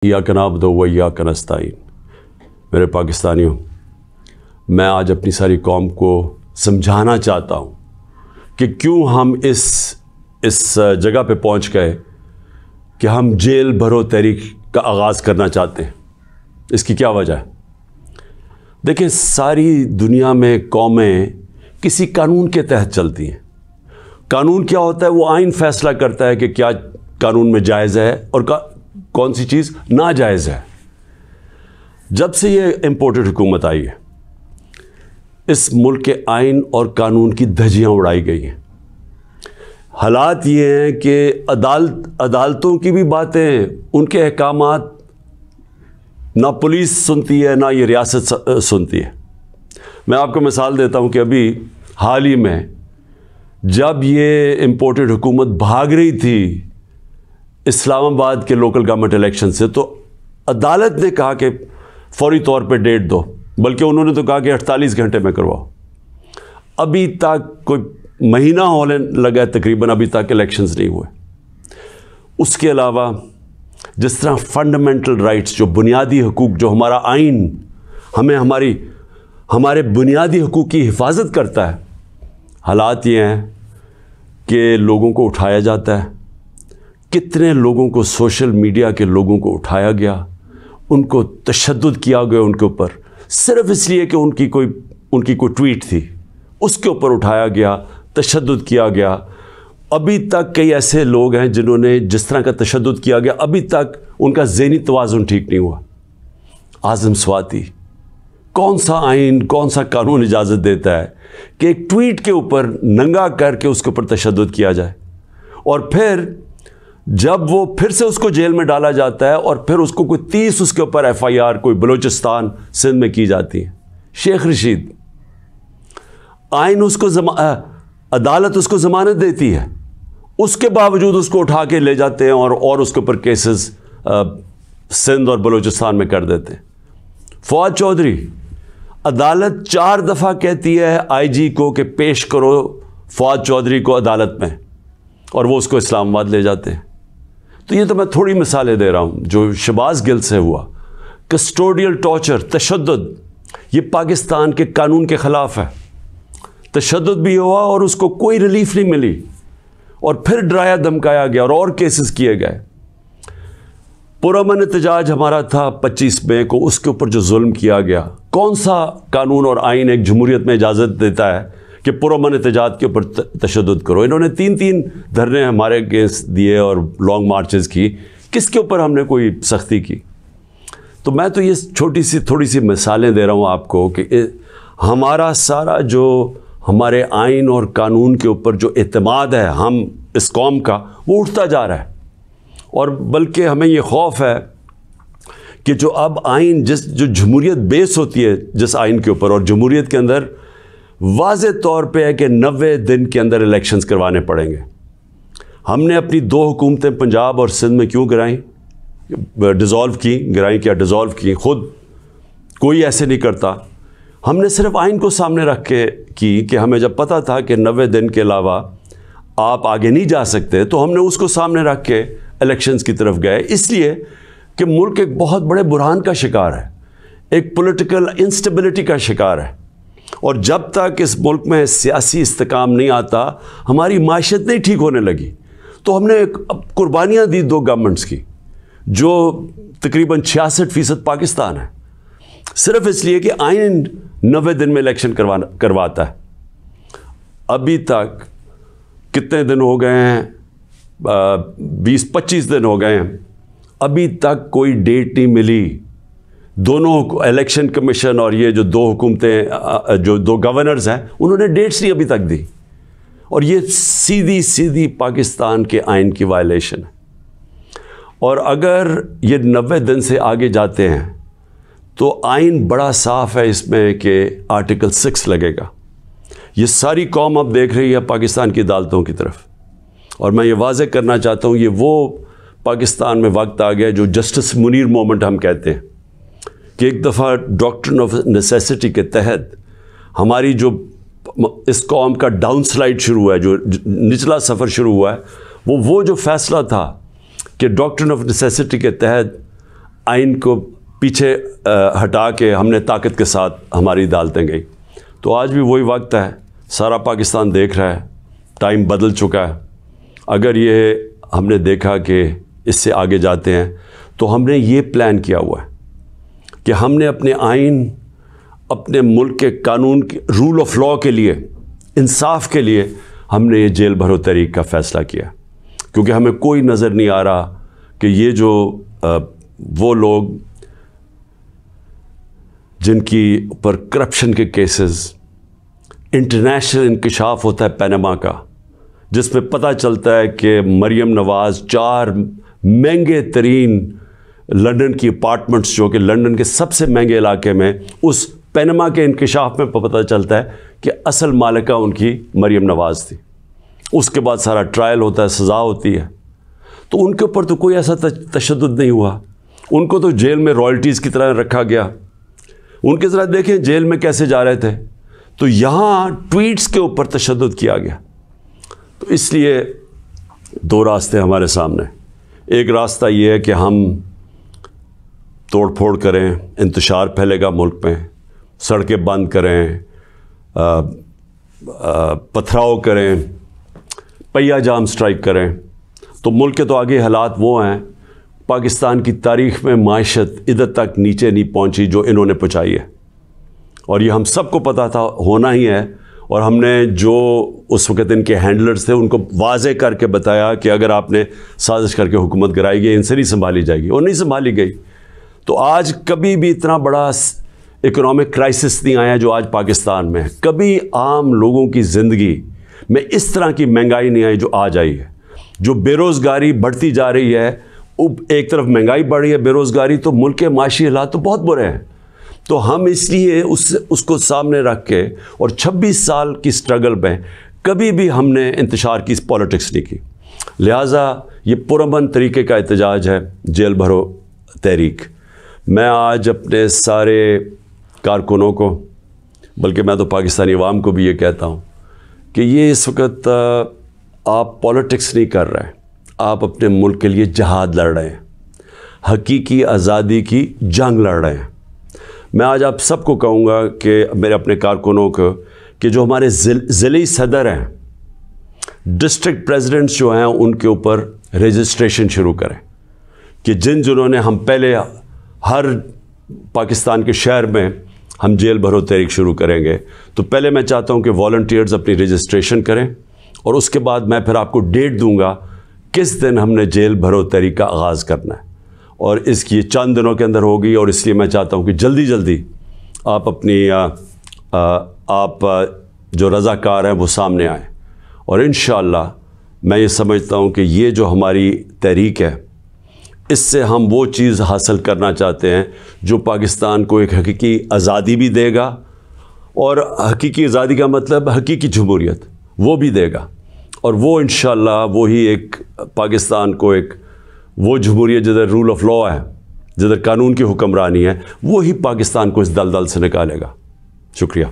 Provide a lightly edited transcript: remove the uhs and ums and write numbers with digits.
इय्याक नअबुदु व इय्याक नस्तईन। मेरे पाकिस्तानियों, मैं आज अपनी सारी कौम को समझाना चाहता हूँ कि क्यों हम इस जगह पे पहुँच गए कि हम जेल भरो तहरीक का आगाज़ करना चाहते हैं। इसकी क्या वजह है? देखिए, सारी दुनिया में कौमें किसी कानून के तहत चलती हैं। कानून क्या होता है? वो आइन फैसला करता है कि क्या कानून में जायज़ है और कौन सी चीज़ नाजायज़ है। जब से ये इम्पोर्टेड हुकूमत आई है, इस मुल्क के आइन और कानून की धज्जियाँ उड़ाई गई हैं। हालात ये हैं कि अदालतों की भी बातें, उनके अहकामात ना पुलिस सुनती है, ना ये रियासत सुनती है। मैं आपको मिसाल देता हूँ कि अभी हाल ही में जब ये इम्पोर्टेड हुकूमत भाग रही थी इस्लामाबाद के लोकल गवर्नमेंट इलेक्शन से, तो अदालत ने कहा कि फौरी तौर पे डेट दो, बल्कि उन्होंने तो कहा कि 48 घंटे में करवाओ। अभी तक कोई महीना होने लगा है तकरीबन, अभी तक इलेक्शंस नहीं हुए। उसके अलावा जिस तरह फंडामेंटल राइट्स, जो बुनियादी हकूक़, जो हमारा आइन हमें हमारे बुनियादी हकूक़ की हिफाजत करता है, हालात ये हैं कि लोगों को उठाया जाता है। कितने लोगों को, सोशल मीडिया के लोगों को उठाया गया, उनको तशद्दुद किया गया उनके ऊपर, सिर्फ इसलिए कि उनकी कोई ट्वीट थी, उसके ऊपर उठाया गया, तशद्दुद किया गया। अभी तक कई ऐसे लोग हैं जिन्होंने जिस तरह का तशद्दुद किया गया, अभी तक उनका ज़हनी तवाज़ुन ठीक नहीं हुआ। आज़म स्वाति, कौन सा आइन, कौन सा कानून इजाज़त देता है कि एक ट्वीट के ऊपर नंगा करके उसके ऊपर तशद्दुद किया जाए, और फिर जब वो फिर से उसको जेल में डाला जाता है और फिर उसको कोई 30 उसके ऊपर FIR कोई बलूचिस्तान सिंध में की जाती है। शेख रशीद, आइन उसको अदालत उसको ज़मानत देती है, उसके बावजूद उसको उठा के ले जाते हैं और उसके ऊपर केसेस सिंध और बलूचिस्तान में कर देते हैं। फवाद चौधरी, अदालत 4 दफ़ा कहती है IG को कि पेश करो फवाद चौधरी को अदालत में, और वो उसको इस्लामाबाद ले जाते हैं। तो ये तो मैं थोड़ी मिसालें दे रहा हूँ। जो शहबाज गिल से हुआ, कस्टोडियल टॉर्चर, तशद्दुद, ये पाकिस्तान के कानून के ख़िलाफ़ है। तशद्दुद भी हुआ और उसको कोई रिलीफ नहीं मिली, और फिर डराया धमकाया गया और केसेस किए गए। पुरअमन एहतजाज हमारा था 25 मई को, उसके ऊपर जो जुल्म किया गया, कौन सा कानून और आइन एक जमहूरियत में इजाज़त देता है कि पुरअमन एहतजाज के ऊपर तशद्दुद करो? इन्होंने 3-3 धरने हमारे अगेंस्ट दिए और लॉन्ग मार्चेस की, किसके ऊपर हमने कोई सख्ती की? तो मैं तो ये थोड़ी सी मिसालें दे रहा हूँ आपको कि हमारा सारा जो हमारे आइन और कानून के ऊपर जो एतमाद है हम इस कौम का, वो उठता जा रहा है। और बल्कि हमें ये खौफ है कि जो अब आइन, जो जमहूरियत बेस होती है जिस आइन के ऊपर, और जमहूरियत के अंदर वाज़े तौर पे है कि 90 दिन के अंदर इलेक्शंस करवाने पड़ेंगे। हमने अपनी 2 हुकूमतें पंजाब और सिंध में क्यों गिराई, डिज़ोल्व की? खुद कोई ऐसे नहीं करता। हमने सिर्फ आइन को सामने रख के की कि हमें जब पता था कि 90 दिन के अलावा आप आगे नहीं जा सकते, तो हमने उसको सामने रख के इलेक्शंस की तरफ गए, इसलिए कि मुल्क एक बहुत बड़े बुरहान का शिकार है, एक पॉलिटिकल इंस्टेबिलिटी का शिकार है। और जब तक इस मुल्क में सियासी इस्तेकाम नहीं आता, हमारी माशत नहीं ठीक होने लगी। तो हमने कुर्बानियाँ दी 2 गवर्नमेंट्स की, जो तकरीबन 66% पाकिस्तान है, सिर्फ इसलिए कि आइन 90 दिन में इलेक्शन करवाता है। अभी तक कितने दिन हो गए हैं? 20-25 दिन हो गए हैं, अभी तक कोई डेट नहीं मिली। दोनों इलेक्शन कमीशन और ये जो 2 हुकूमतें, जो 2 गवर्नर्स हैं, उन्होंने डेट्स नहीं अभी तक दी, और ये सीधी पाकिस्तान के आइन की वायलेशन है। और अगर ये 90 दिन से आगे जाते हैं तो आइन बड़ा साफ है इसमें कि आर्टिकल 6 लगेगा। ये सारी कौम अब देख रही है पाकिस्तान की अदालतों की तरफ, और मैं ये वाज़े करना चाहता हूँ, ये वो पाकिस्तान में वक्त आ गया जो जस्टिस मुनीर मोमेंट हम कहते हैं, कि एक दफ़ा डॉक्ट्रिन ऑफ नेसेसिटी के तहत हमारी जो इस कौम का डाउन स्लाइड शुरू हुआ है, जो निचला सफ़र शुरू हुआ है, वो जो फ़ैसला था कि डॉक्ट्रिन ऑफ नेसेसिटी के तहत آئین کو پیچھے ہٹا کے ہم نے طاقت کے ساتھ ہماری عدالتیں گئی. تو آج بھی وہی وقت ہے, سارا پاکستان دیکھ رہا ہے, ٹائم بدل چکا ہے. اگر یہ ہم نے دیکھا کہ اس سے آگے جاتے ہیں تو ہم نے یہ پلان کیا ہوا ہے کہ ہم نے اپنے آئین, اپنے ملک کے قانون کے رول آف لاء کے لیے, انصاف کے لیے ہم نے یہ جیل بھرو تحریک کا فیصلہ کیا, کیونکہ ہمیں کوئی نظر نہیں آ رہا کہ یہ جو وہ لوگ جن کی اوپر کرپشن کے کیسز, انٹرنیشنل انکشاف ہوتا ہے پینما کا, جس میں پتہ چلتا ہے کہ مریم نواز 4 مہنگے ترین لنڈن کی اپارٹمنٹس, جو کہ لنڈن کے سب سے مہنگے علاقے میں, اس پینما کے انکشاف میں پتہ چلتا ہے کہ اصل مالکہ ان کی مریم نواز تھی. اس کے بعد سارا ٹرائل ہوتا ہے, سزا ہوتی ہے. تو ان کے اوپر تو کوئی ایسا تشدد نہیں ہوا, ان کو تو جیل میں رائلٹیز کی طرح رکھا گیا. ان کی طرح دیکھیں جیل میں کیسے جا رہے تھے. تو یہاں ٹویٹس کے اوپر تشدد کیا گیا. تو اس لیے 2 راستے ہمارے سامنے. ایک راستہ یہ ہے کہ ہم توڑ پھوڑ کریں, انتشار پھیلے گا ملک میں, سڑکیں بند کریں, پتھراؤ کریں, پہیہ جام سٹرائک کریں. تو ملک کے تو آگے حالات وہ ہیں, پاکستان کی تاریخ میں معیشت ادھر تک نیچے نہیں پہنچی جو انہوں نے پہنچائی ہے, اور یہ ہم سب کو پتہ تھا ہونا ہی ہے. اور ہم نے جو اس وقت ان کے ہینڈلرز تھے ان کو واضح کر کے بتایا کہ اگر آپ نے سازش کر کے حکومت گرائی گئی, ان سے نہیں سنبھالی جائے گی, اور نہیں سنبھالی گئی. تو آج کبھی بھی اتنا بڑا اکنامک کرائسس نہیں آیا جو آج پاکستان میں ہے. کبھی عام لوگوں کی زندگی میں اس طرح کی مہنگائی نہیں آئی جو آج آئی ہے. جو بے روزگاری بڑھتی جا رہی ہے, ایک طرف مہنگائی بڑھ رہی ہے, بے روزگاری, تو ملک کے معاشی حالات تو بہت برے ہیں. تو ہم اس لیے اس کو سامنے رکھ کے, اور 26 سال کی سٹرگل میں کبھی بھی ہم نے انتشار کی پالیٹکس نہیں کی. لہٰذا یہ پرامن طریقے کا احتجاج ہے جیل بھرو تحریک. میں آج اپنے سارے کارکنوں کو, بلکہ میں تو پاکستانی عوام کو بھی یہ کہتا ہوں کہ یہ اس وقت آپ پالیٹکس نہیں کر رہے ہیں, آپ اپنے ملک کے لیے جہاد لڑ رہے ہیں, حقیقی آزادی کی جنگ لڑ رہے ہیں. میں آج آپ سب کو کہوں گا کہ میرے اپنے کارکنوں کو کہ جو ہمارے ضلعی صدر ہیں, ڈسٹرکٹ پریزیڈنٹس جو ہیں, ان کے اوپر رجسٹریشن شروع کریں. کہ جنہوں نے, ہم پہلے ہر پاکستان کے شہر میں ہم جیل بھرو تحریک شروع کریں گے. تو پہلے میں چاہتا ہوں کہ والنٹیئرز اپنی رجسٹریشن کریں, اور اس کے بعد میں پھر آپ کو ڈیٹ دوں گا کس دن ہم نے جیل بھرو تحریک کا آغاز کرنا ہے. اور اس کی چند دنوں کے اندر ہوگی, اور اس لیے میں چاہتا ہوں کہ جلدی جلدی آپ اپنی آپ جو رضاکار ہیں وہ سامنے آئیں. اور انشاءاللہ میں یہ سمجھتا ہوں کہ یہ جو ہماری تحریک ہے, اس سے ہم وہ چیز حاصل کرنا چاہتے ہیں جو پاکستان کو ایک حقیقی آزادی بھی دے گا, اور حقیقی آزادی کا مطلب حقیقی جمہوریت وہ بھی دے گا. اور وہ انشاءاللہ وہی ایک پاکستان کو ایک وہ جمہوریت جدھر رول آف لاء ہے, جدھر قانون کی حکمرانی ہے, وہی پاکستان کو اس دلدل سے نکالے گا. شکریہ.